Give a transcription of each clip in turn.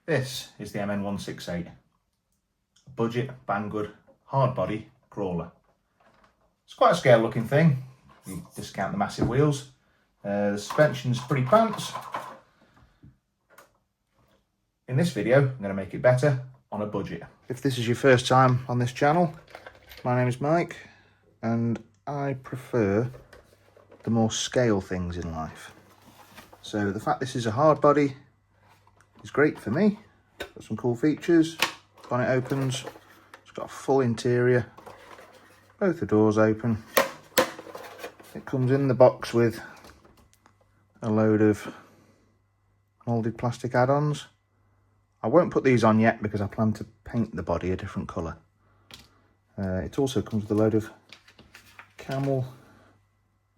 This is the MN168, a budget, banggood, hard body crawler. It's quite a scale looking thing, if you discount the massive wheels. The suspension's pretty pants. In this video, I'm going to make it better on a budget. If this is your first time on this channel, my name is Mike, and I prefer the more scale things in life. So the fact this is a hard body is great for me. Got some cool features. Bonnet opens. It's got a full interior. Both the doors open. It comes in the box with a load of moulded plastic add-ons. I won't put these on yet because I plan to paint the body a different colour. It also comes with a load of camel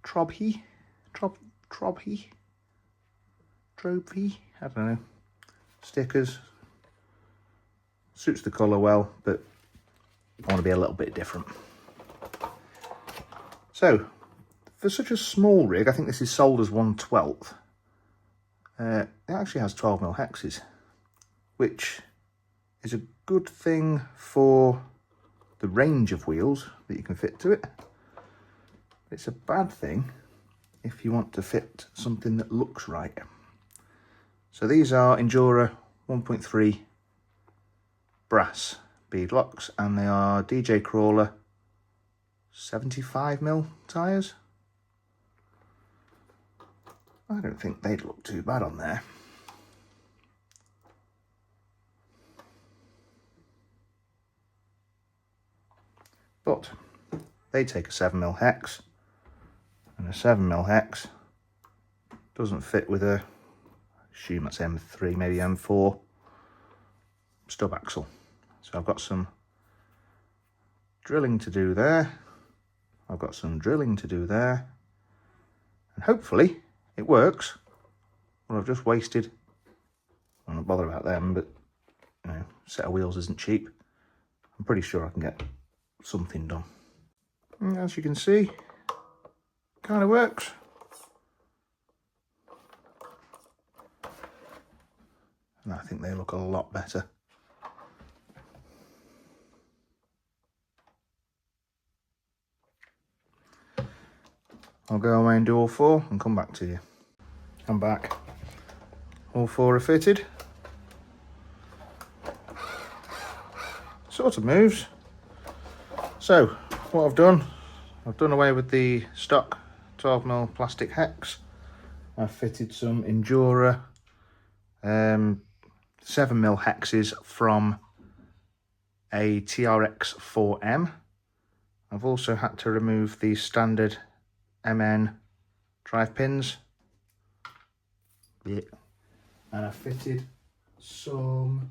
trophy, I don't know, stickers. Suits the colour well, but I want to be a little bit different. So, for such a small rig, I think this is sold as 1/12. It actually has 12mm hexes, which is a good thing for the range of wheels that you can fit to it. It's a bad thing if you want to fit something that looks right. So these are Endura 1.3 brass bead locks, and they are DJ Crawler 75mm tyres. I don't think they'd look too bad on there. But they take a 7mm hex, and a 7mm hex doesn't fit with a, I assume that's M3, maybe M4 stub axle. So I've got some drilling to do there. I've got some drilling to do there, and hopefully it works. Well, I've just wasted, I'm not bothered about them, but you know, a set of wheels isn't cheap. I'm pretty sure I can get something done. And as you can see, kind of works. And I think they look a lot better. I'll go away and do all four and come back to you. I'm back. All four are fitted. Sort of moves. So, what I've done away with the stock 12mm plastic hex. I've fitted some Endura 7mm hexes from a TRX 4M. I've also had to remove the standard MN drive pins. Yeah. And I fitted some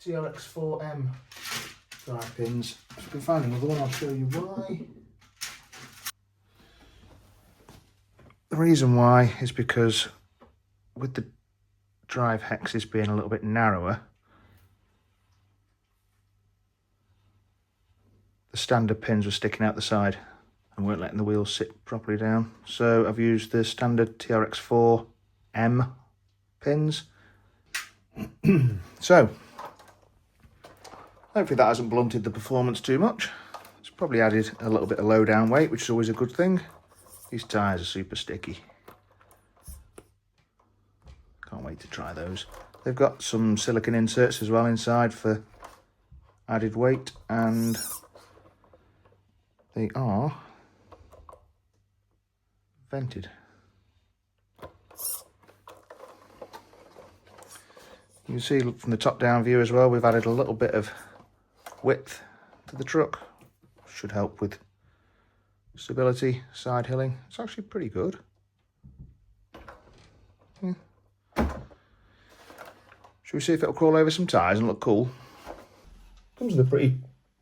TRX 4M drive pins. If I can find another one, I'll show you why. The reason why is because with the drive hexes being a little bit narrower, the standard pins were sticking out the side and weren't letting the wheels sit properly down. So I've used the standard TRX 4M pins. So hopefully that hasn't blunted the performance too much. It's probably added a little bit of low down weight, which is always a good thing. These tyres are super sticky. Can't wait to try those. They've got some silicone inserts as well inside for added weight, and they are vented. You can see from the top down view as well, we've added a little bit of width to the truck. Should help with stability, side hilling. It's actually pretty good. Yeah. Should we see if it'll crawl over some tyres and look cool? Comes with a pretty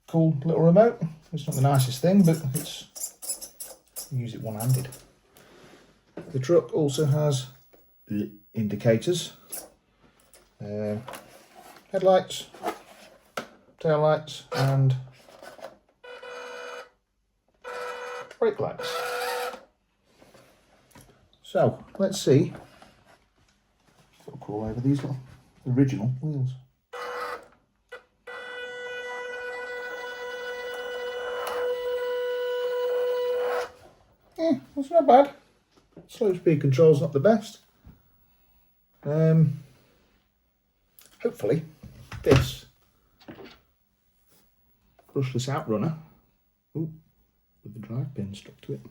cool little remote. It's not the nicest thing, but it's, you can use it one-handed. The truck also has indicators, headlights, tail lights, and brake lights. So let's see. I'll crawl over these little original wheels. Yeah, that's not bad. Slow speed control's not the best. Hopefully this brushless outrunner, ooh, with the drive pin stuck to it,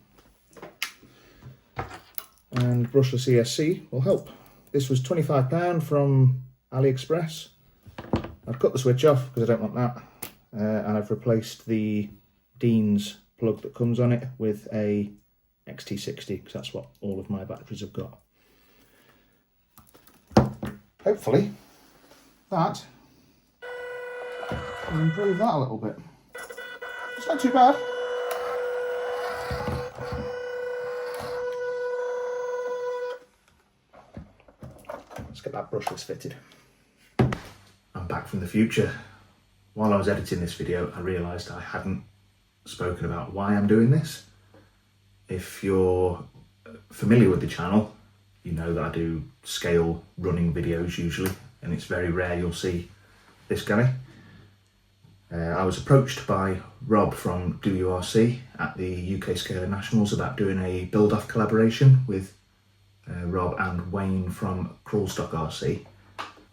and brushless ESC will help. This was £25 from AliExpress. I've cut the switch off because I don't want that, and I've replaced the Dean's plug that comes on it with a XT60 because that's what all of my batteries have got. Hopefully that will improve that a little bit. It's not too bad. Let's get that brushless fitted. I'm back from the future. While I was editing this video, I realised I hadn't spoken about why I'm doing this. If you're familiar with the channel, you know that I do scale running videos usually, and it's very rare you'll see this guy. I was approached by Rob from WRC at the UK Scaling Nationals about doing a build-off collaboration with Rob and Wayne from Crawlstock RC.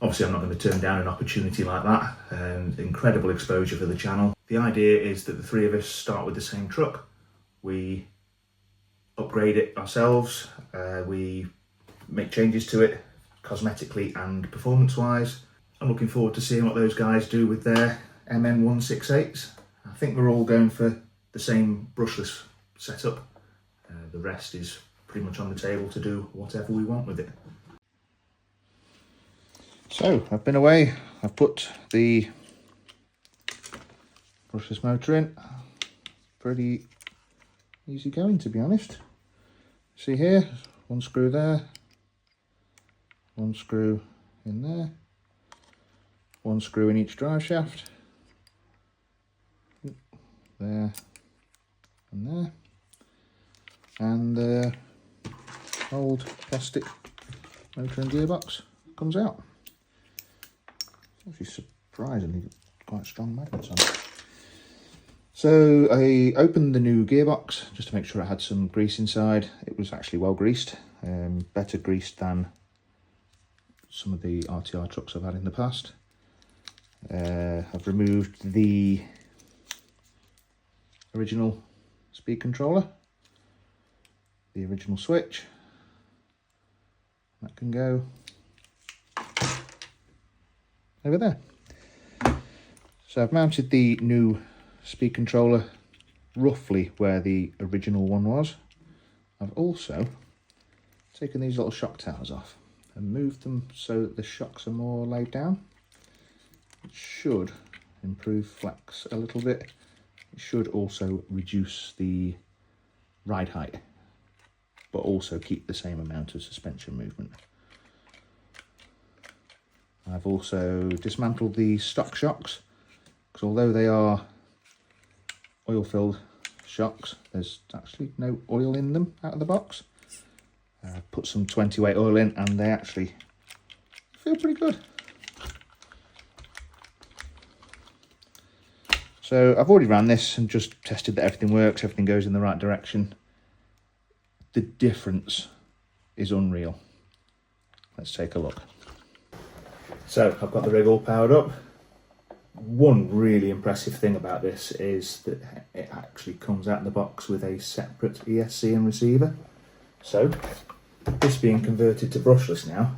Obviously I'm not going to turn down an opportunity like that, and incredible exposure for the channel. The idea is that the three of us start with the same truck, we upgrade it ourselves, we make changes to it cosmetically and performance wise. I'm looking forward to seeing what those guys do with their MN168s. I think we're all going for the same brushless setup. The rest is pretty much on the table to do whatever we want with it. So I've been away, I've put the brushless motor in. Pretty easy going, to be honest. See here, one screw there, one screw in there, one screw in each drive shaft, there and there, and the old plastic motor and gearbox comes out. Actually surprisingly quite strong magnets on it. So I opened the new gearbox just to make sure it had some grease inside. It was actually well greased, better greased than some of the RTR trucks I've had in the past. I've removed the original speed controller, the original switch. That can go over there. So I've mounted the new speed controller roughly where the original one was. I've also taken these little shock towers off and moved them so that the shocks are more laid down. It should improve flex a little bit. It should also reduce the ride height, but also keep the same amount of suspension movement. I've also dismantled the stock shocks, because although they are oil-filled shocks, there's actually no oil in them out of the box. Put some 20 weight oil in and they actually feel pretty good. So I've already ran this and just tested that everything works, everything goes in the right direction. The difference is unreal. Let's take a look. So I've got the rig all powered up. One really impressive thing about this is that it actually comes out of the box with a separate ESC and receiver. So this being converted to brushless now,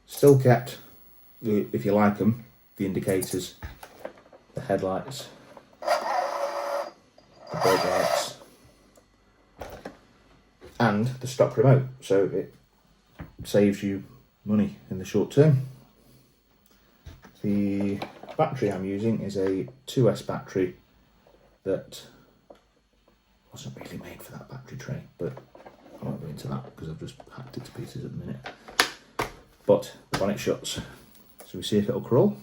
still kept, if you like them, the indicators, the headlights, the brake lights, and the stock remote, so it saves you money in the short term. The battery I'm using is a 2S battery that wasn't really made for that battery tray, but I won't go into that because I've just hacked it to pieces at the minute. But the bonnet shuts, so we see if it'll crawl.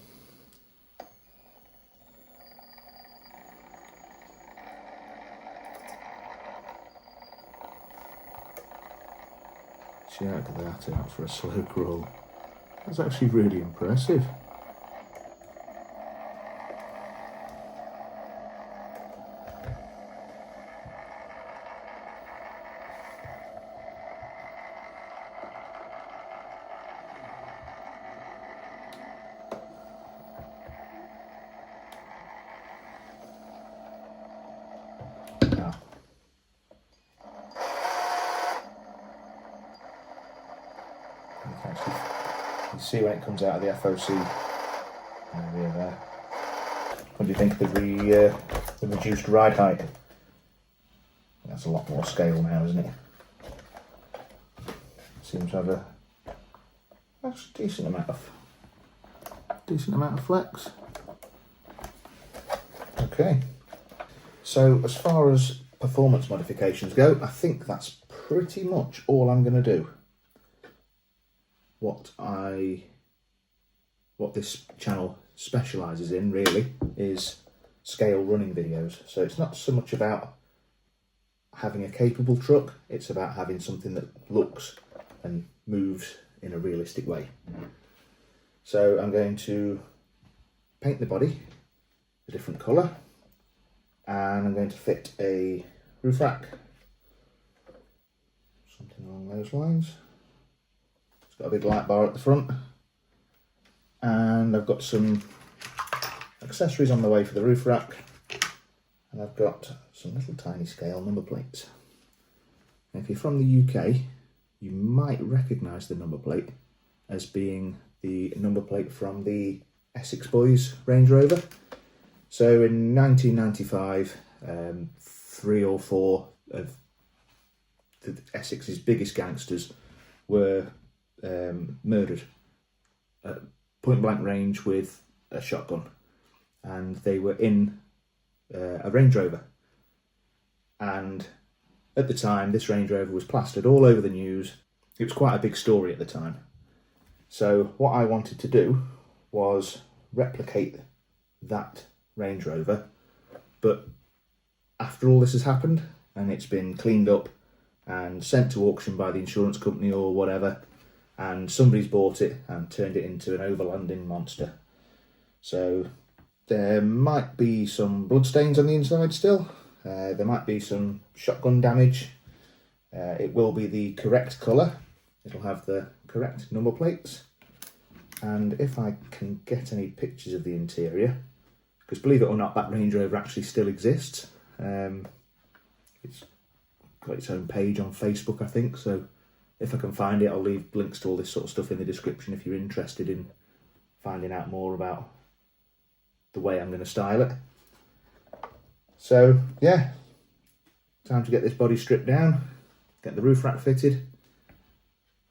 See, out of that out for a slow crawl. That's actually really impressive. Now, you can actually see when it comes out of the FOC area there. What do you think of the reduced ride height? That's a lot more scale now, isn't it? Seems to have a decent amount of flex. Okay. So as far as performance modifications go, I think that's pretty much all I'm going to do. What this channel specialises in really is scale running videos. So it's not so much about having a capable truck, it's about having something that looks and moves in a realistic way. So I'm going to paint the body a different colour, and I'm going to fit a roof rack, something along those lines. It's got a big light bar at the front, and I've got some accessories on the way for the roof rack, and I've got some little tiny scale number plates. And if you're from the UK, you might recognise the number plate as being the number plate from the Essex Boys Range Rover. So in 1995, 3 or 4 of Essex's biggest gangsters were murdered at point blank range with a shotgun, and they were in a Range Rover. And at the time, this Range Rover was plastered all over the news. It was quite a big story at the time. So what I wanted to do was replicate that Range Rover, but after all this has happened and it's been cleaned up and sent to auction by the insurance company or whatever, and somebody's bought it and turned it into an overlanding monster. So there might be some bloodstains on the inside still. There might be some shotgun damage. It will be the correct colour. It'll have the correct number plates. And if I can get any pictures of the interior, because believe it or not, that Range Rover actually still exists. It's got its own page on Facebook, I think. So if I can find it, I'll leave links to all this sort of stuff in the description if you're interested in finding out more about the way I'm going to style it. So yeah, time to get this body stripped down, get the roof rack fitted,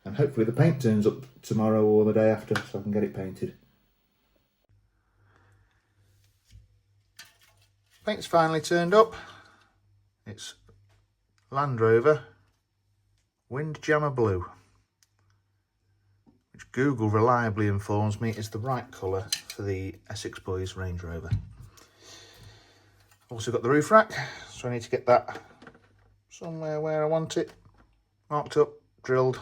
and hopefully the paint turns up tomorrow or the day after so I can get it painted. Paint's finally turned up. It's Land Rover Windjammer Blue, which Google reliably informs me is the right colour for the Essex Boys Range Rover. Also got the roof rack, so I need to get that somewhere where I want it, marked up, drilled,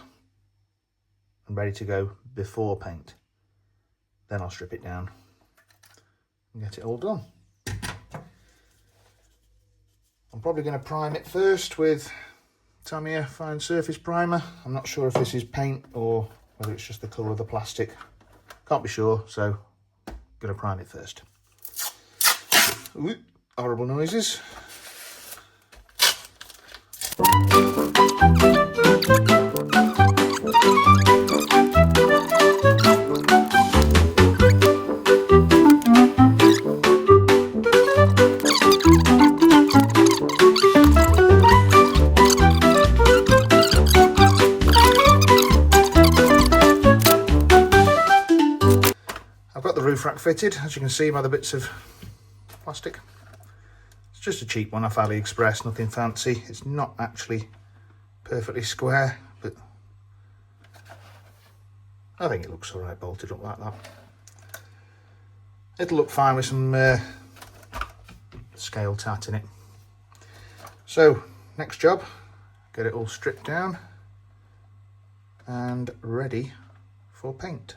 and ready to go before paint. Then I'll strip it down and get it all done. I'm probably going to prime it first with Tamiya Fine Surface Primer. I'm not sure if this is paint or whether it's just the colour of the plastic. Can't be sure, so I'm going to prime it first. Ooh, horrible noises. I've got the roof rack fitted, as you can see by the bits of plastic. It's just a cheap one off AliExpress, nothing fancy. It's not actually perfectly square, but I think it looks all right bolted up like that. It'll look fine with some scale tat in it. So, next job, get it all stripped down and ready for paint.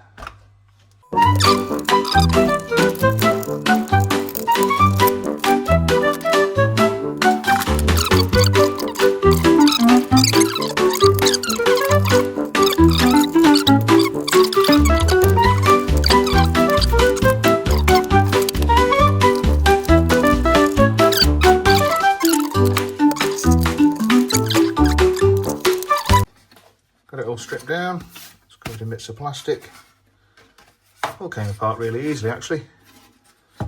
Got it all stripped down, it's covered in bits of plastic. All came apart really easily actually. The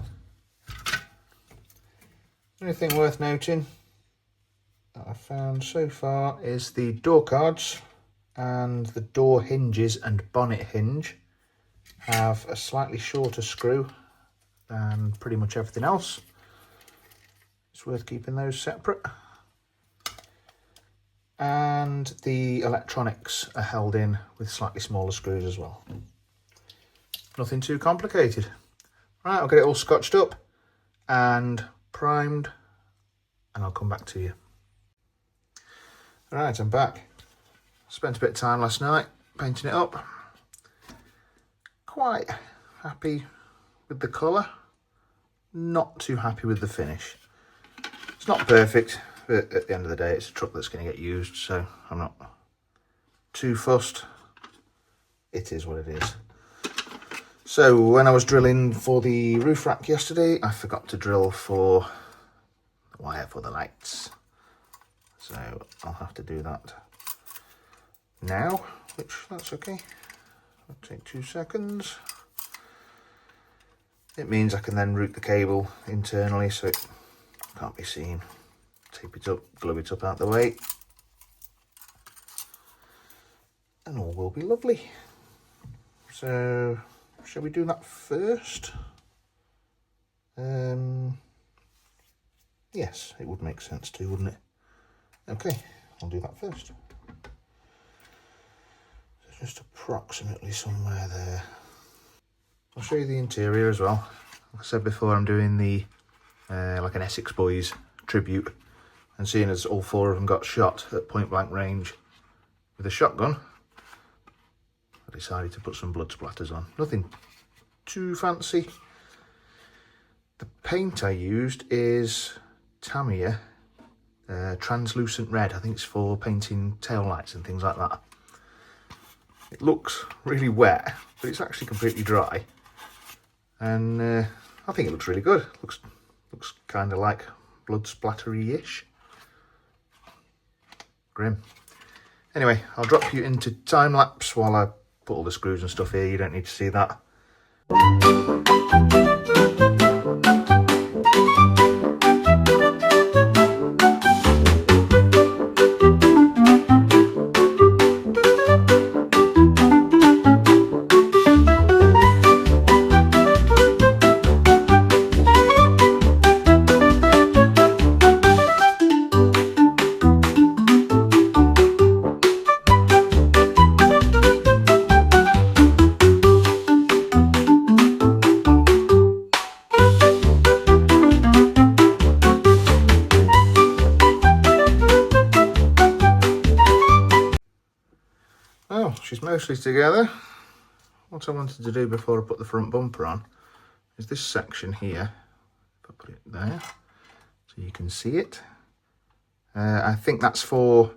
only thing worth noting that I've found so far is the door cards and the door hinges and bonnet hinge have a slightly shorter screw than pretty much everything else. It's worth keeping those separate. And the electronics are held in with slightly smaller screws as well. Nothing too complicated. Right, I'll get it all scotched up and primed and I'll come back to you. Alright, I'm back. Spent a bit of time last night painting it up. Quite happy with the colour, not too happy with the finish. It's not perfect, but at the end of the day it's a truck that's going to get used, so I'm not too fussed. It is what it is. So when I was drilling for the roof rack yesterday, I forgot to drill for the wire for the lights. So I'll have to do that now, which that's okay. It'll take 2 seconds. It means I can then route the cable internally so it can't be seen. Tape it up, glue it up out the way, and all will be lovely. So shall we do that first? Yes, it would make sense to, wouldn't it? Okay, I'll do that first. So just approximately somewhere there. I'll show you the interior as well. Like I said before, I'm doing the like an Essex Boys tribute, and seeing as all 4 of them got shot at point blank range with a shotgun, I decided to put some blood splatters on. Nothing too fancy. The paint I used is Tamiya translucent red. I think it's for painting tail lights and things like that. It looks really wet, but it's actually completely dry, and I think it looks really good. Looks kind of like blood splattery-ish. Grim. Anyway, I'll drop you into time lapse while I put all the screws and stuff here. You don't need to see that. Oh, she's mostly together. What I wanted to do before I put the front bumper on is this section here. If I put it there so you can see it. I think that's for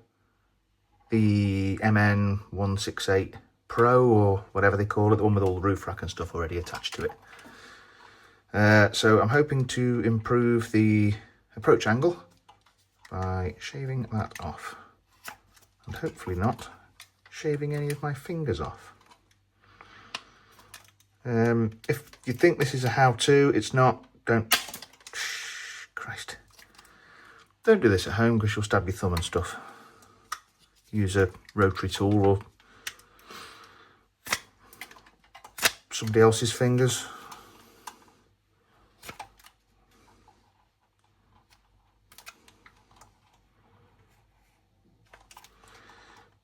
the MN168 Pro or whatever they call it, the one with all the roof rack and stuff already attached to it. So I'm hoping to improve the approach angle by shaving that off, and hopefully not shaving any of my fingers off. If you think this is a how-to, it's not. Christ. Don't do this at home because you'll stab your thumb and stuff. Use a rotary tool or somebody else's fingers.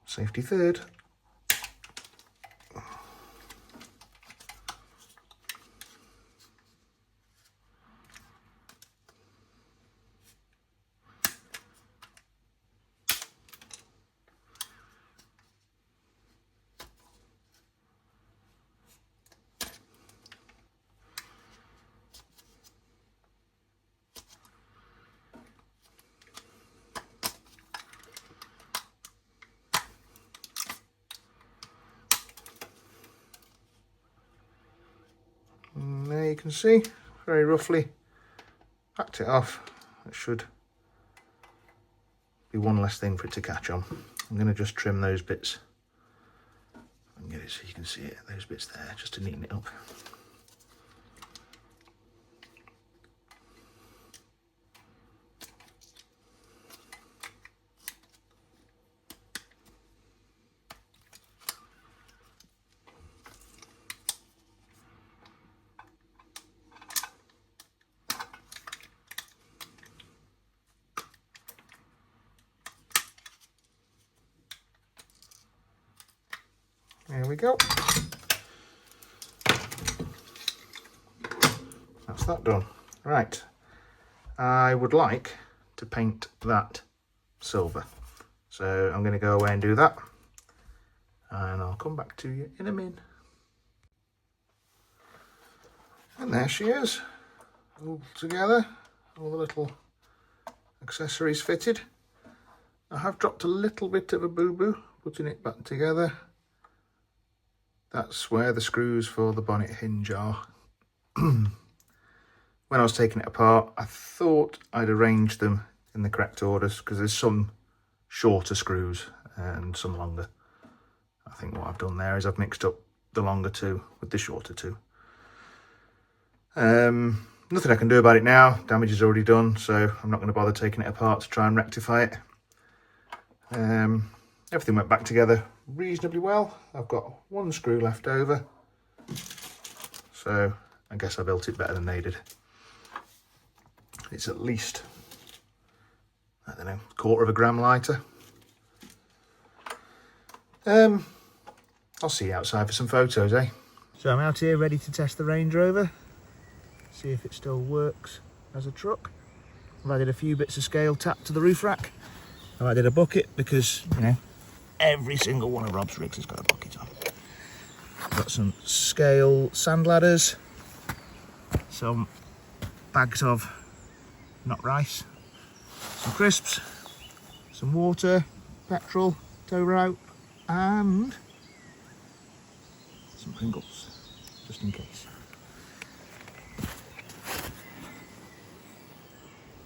Safety third. you can see, very roughly, backed it off. It should be one less thing for it to catch on. I'm going to just trim those bits and get it so you can see it, those bits there, just to neaten it up. There we go. That's that done. Right. I would like to paint that silver. So I'm going to go away and do that. And I'll come back to you in a min. And there she is. All together. All the little accessories fitted. I have dropped a little bit of a boo-boo putting it back together. That's where the screws for the bonnet hinge are. When I was taking it apart, I thought I'd arranged them in the correct orders because there's some shorter screws and some longer. I think what I've done there is I've mixed up the longer two with the shorter two. Nothing I can do about it now. Damage is already done, so I'm not going to bother taking it apart to try and rectify it. Everything went back together reasonably well. I've got one screw left over, so I guess I built it better than they did. It's at least, I don't know, 1/4 gram lighter. I'll see you outside for some photos, eh? So I'm out here ready to test the Range Rover, see if it still works as a truck. I've added a few bits of scale tapped to the roof rack. I've added a bucket because, you know, every single one of Rob's rigs has got a bucket on. I've got some scale sand ladders, some bags of not rice, some crisps, some water, petrol, tow rope, and some Pringles, just in case.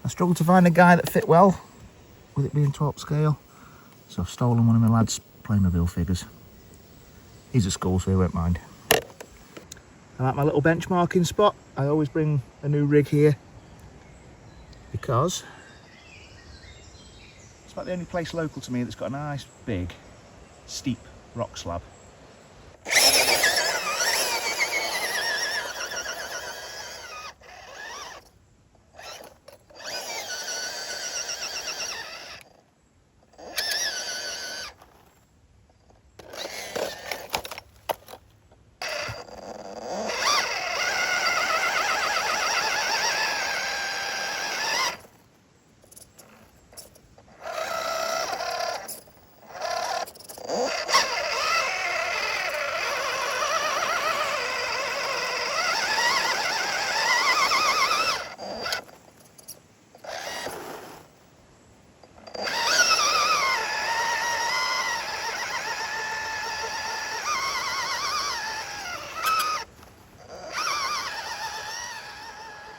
I struggled to find a guy that fit well with it being 12 scale, so I've stolen one of my lads' Playmobil figures. He's at school, so he won't mind. I'm at my little benchmarking spot. I always bring a new rig here because it's about the only place local to me that's got a nice big steep rock slab.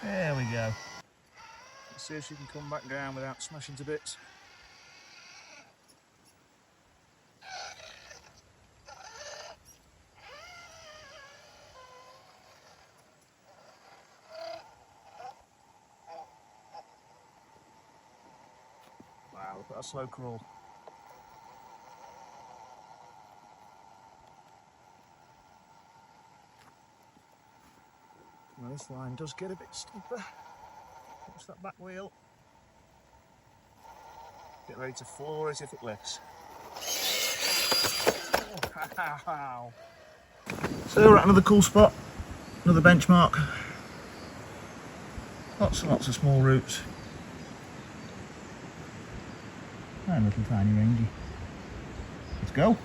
There we go. Let's see if she can come back down without smashing to bits. Wow, look at that slow crawl. Now this line does get a bit steeper. Watch that back wheel. Get ready to floor it if it lifts. Oh, so we're at another cool spot, another benchmark. Lots and lots of small roots. And little tiny rangy. Let's go.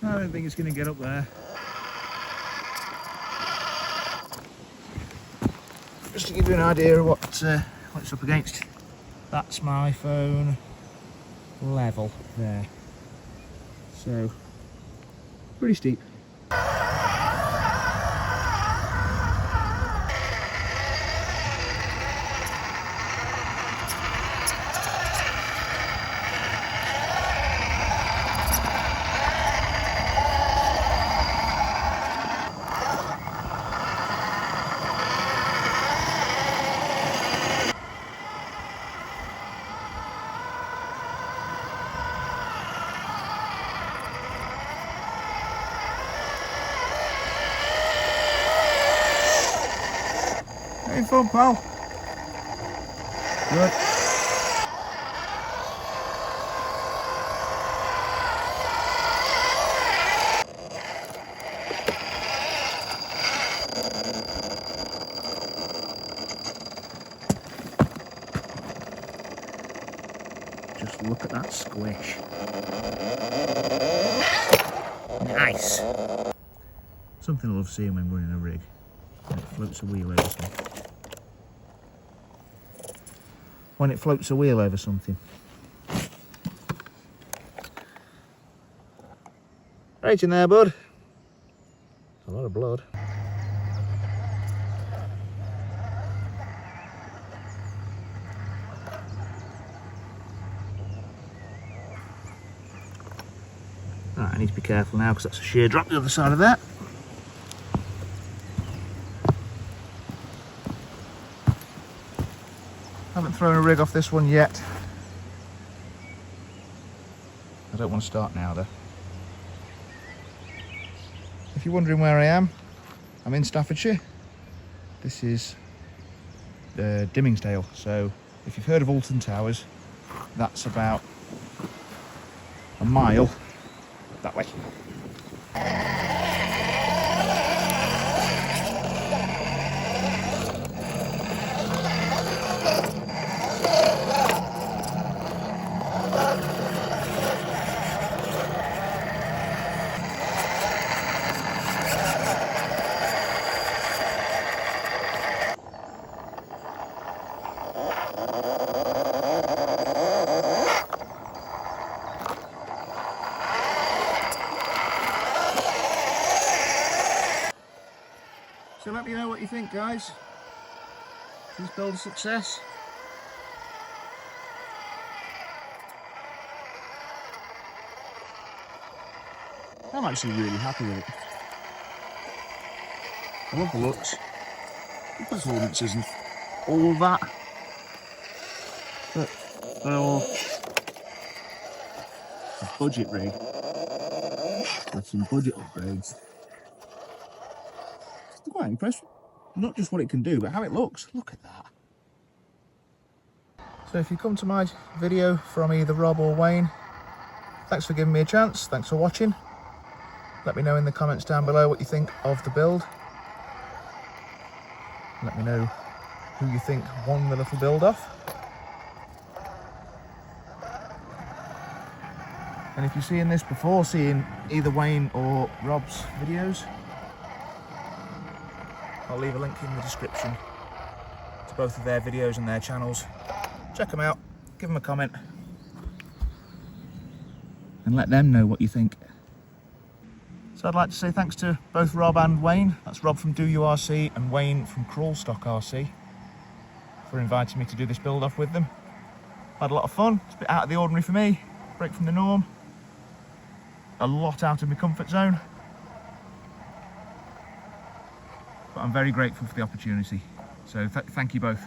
I don't think it's going to get up there. Just to give you an idea of what it's up against, that's my phone level there. So, pretty steep. Having fun, pal. Good. Just look at that squish. Nice. Something I love seeing when running a rig. When it floats a wheel over something. When it floats a wheel over something. Right in there, bud. A lot of blood. Right, I need to be careful now because that's a sheer drop the other side of that. Haven't thrown a rig off this one yet. I don't want to start now though. If you're wondering where I am, I'm in Staffordshire. This is Dimmingsdale, so if you've heard of Alton Towers, that's about a mile that way. So let me know what you think, guys. Is this build a success? I'm actually really happy with it. I love the looks. The performance isn't all that. But for a budget rig with some budget upgrades, I'm quite impressed. Not just what it can do, but how it looks. Look at that. So if you come to my video from either Rob or Wayne, thanks for giving me a chance. Thanks for watching. Let me know in the comments down below what you think of the build. Let me know who you think won the little build off. And if you're seeing this before seeing either Wayne or Rob's videos, I'll leave a link in the description to both of their videos and their channels. Check them out, give them a comment, and let them know what you think. So I'd like to say thanks to both Rob and Wayne. That's Rob from Do You RC and Wayne from Crawlstock RC for inviting me to do this build off with them. I had a lot of fun. It's a bit out of the ordinary for me, break from the norm. A lot out of my comfort zone. But I'm very grateful for the opportunity. So thank you both.